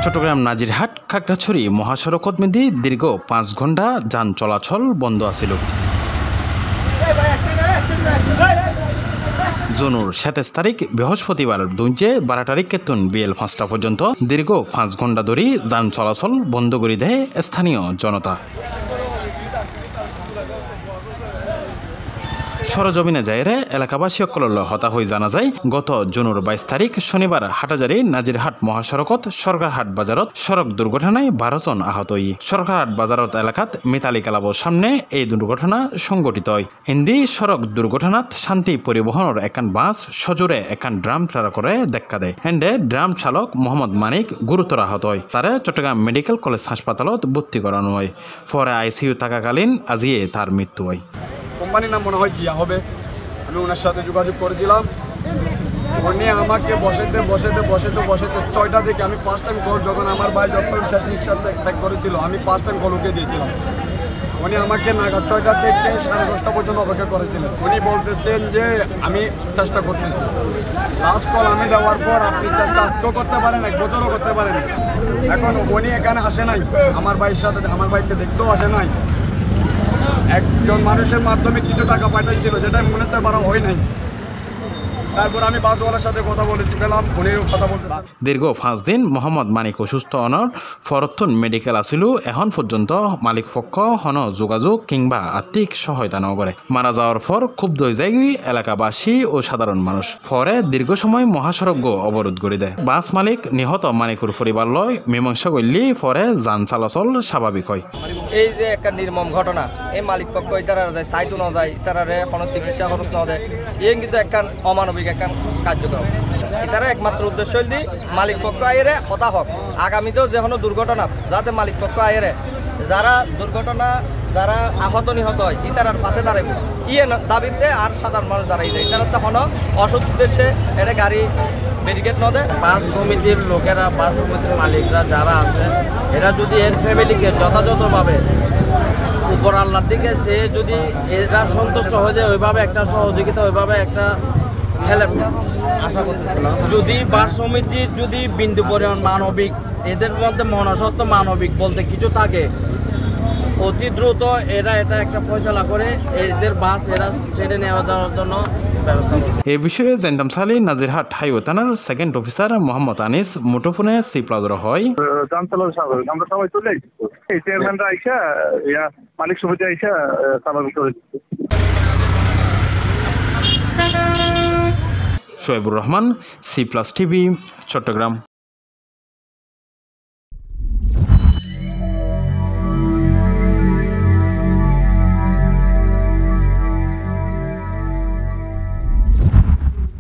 চট্টগ্রাম নাজিরহাট খাগড়াছড়ি মহাসড়কত মেদি দীর্ঘ ৫ ঘণ্টা যান চলাচল বন্ধ আছিল। জুনের ২৭ তারিখ বৃহস্পতিবার দুইজে ১২ তারিখ কেতুন বিএল ৫টা পর্যন্ত দীর্ঘ ৫ ঘণ্টা ধরে যান চলাচল বন্ধ করে দেয় স্থানীয় জনতা। সরজমিনে যাইরে এলাকাবাসী সকল হতা হয়ে জানা যায় গত জুনের ২২ তারিখ শনিবার হাটাজারি নাজিরহাট মহাসড়কত সরকারহাট বাজারত সড়ক দুর্ঘটনায় ১২ জন আহত হই। সরকারহাট বাজারত এলাকাত মিতালি ক্লাবর সামনে এই দুর্ঘটনা সংঘটিত হয়। হিন্দি সড়ক দুর্ঘটনাত শান্তি পরিবহনের একান বাস সজোরে একান ড্রাম ট্রাক করে দেখা দেয়। হেন্ডে ড্রাম চালক মোহাম্মদ মানিক গুরুতর আহত হয়। তারে চট্টগ্রাম মেডিকেল কলেজ হাসপাতালত ভর্তি করানো হয়। পরে আইসিইউ থাকাকালীন আজিয়ে তার মৃত্যু হয়। কোম্পানির নাম মনে হয় জিয়া হবে। আমি ওনার সাথে যোগাযোগ করেছিলাম। উনি আমাকে বসাতে ৬টা থেকে আমি ফার্স্ট টাইম কল যখন আমার ভাই যখন নিঃশ্বাস ত্যাগ করেছিল আমি ফার্স্ট টাইম কল উঠে দিয়েছিলাম। উনি আমাকে নাগাদ ৬টা থেকে ১০:৩০ পর্যন্ত অপেক্ষা করেছিলেন। উনি বলতেছেন যে আমি চেষ্টা করতেছি। লাস্ট কল আমি দেওয়ার পর আপনি চেষ্টা আজকেও করতে পারেন, ১ বছরও করতে পারেন। এখন উনি এখানে আসে নাই, আমার ভাইয়ের সাথে আমার ভাইকে দেখতেও আসে নাই। একজন মানুষের মাধ্যমে কিছু টাকা পাঠাইছিল, যেটা মনে হচ্ছে বাড়া হয় নাই। তারপর আমি বাসওয়ালার সাথে কথা বলেছি পেলাম, উনিও কথা বলতে। দীর্ঘ ৫ দিন মোহাম্মদ মানিক অসুস্থ অনর ফরতুন মেডিকেল আসিল। এখন পর্যন্ত মালিক পক্ষ হন যোগাযোগ কিংবা আর্থিক সহায়তা ন করে। মারা যাওয়ার পর ক্ষুব্ধ হয়ে যায় এলাকাবাসী ও সাধারণ মানুষ। পরে দীর্ঘ সময় মহাসড়ক অবরোধ করে দেয়। বাস মালিক নিহত মানিকুর পরিবার লয় মীমাংসা করলে পরে যান চলাচল স্বাভাবিক হয়। এই যে একটা নির্মম ঘটনা, এই মালিক পক্ষ তারা যায় সাইতো না যায়, তারা কোনো চিকিৎসা খরচ না দেয়, এই কিন্তু একটা অমানবিক একটা কার্যক্রম। তারা একমাত্র উদ্দেশ্য হল মালিক পক্ষ আইরে হতা হোক। আগামীতেও যে কোনো দুর্ঘটনা যাতে মালিক পক্ষ আইরে যারা দুর্ঘটনা যারা আহত নিহত হয় ইতারার পাশে দাঁড়াইব ইয়ে দাবিতে আর সাধারণ মানুষ দাঁড়াই যায়। তারা তখনও অসৎ উদ্দেশ্যে এটা গাড়ি ব্যারিকেড ন দেয়। বাস সমিতির লোকেরা, বাস সমিতির মালিকরা যারা আছেন এরা যদি এর ফ্যামিলিকে যথাযথভাবে উপর আল্লাহর দিকে যে যদি এরা সন্তুষ্ট হয়ে যায় ওইভাবে একটা সহযোগিতা, ওইভাবে একটা হেল্প আশা করতেছিলাম। যদি বাস সমিতির যদি বিন্দু পরিমাণ মানবিক, এদের মধ্যে মনসত্ব মানবিক বলতে কিছু থাকে, অতি দ্রুত এরা এটা একটা ফয়সালা করে এদের বাস এরা ছেড়ে নেওয়া যাওয়ার জন্য ব্যবস্থা করবে। এই বিষয়ে জানতাম সালি নাজিরহাট হাইওয়ে থানার সেকেন্ড অফিসার মোহাম্মদ আনিস মুঠোফোনে সিপ্লাজর হয়। আমরা সবাই চলে আসছি, চেয়ারম্যানরা আইসা মালিক সমিতি আইসা স্বাভাবিক করে দিচ্ছে। Shoaibur Rahman, C plus TV, Chittagong.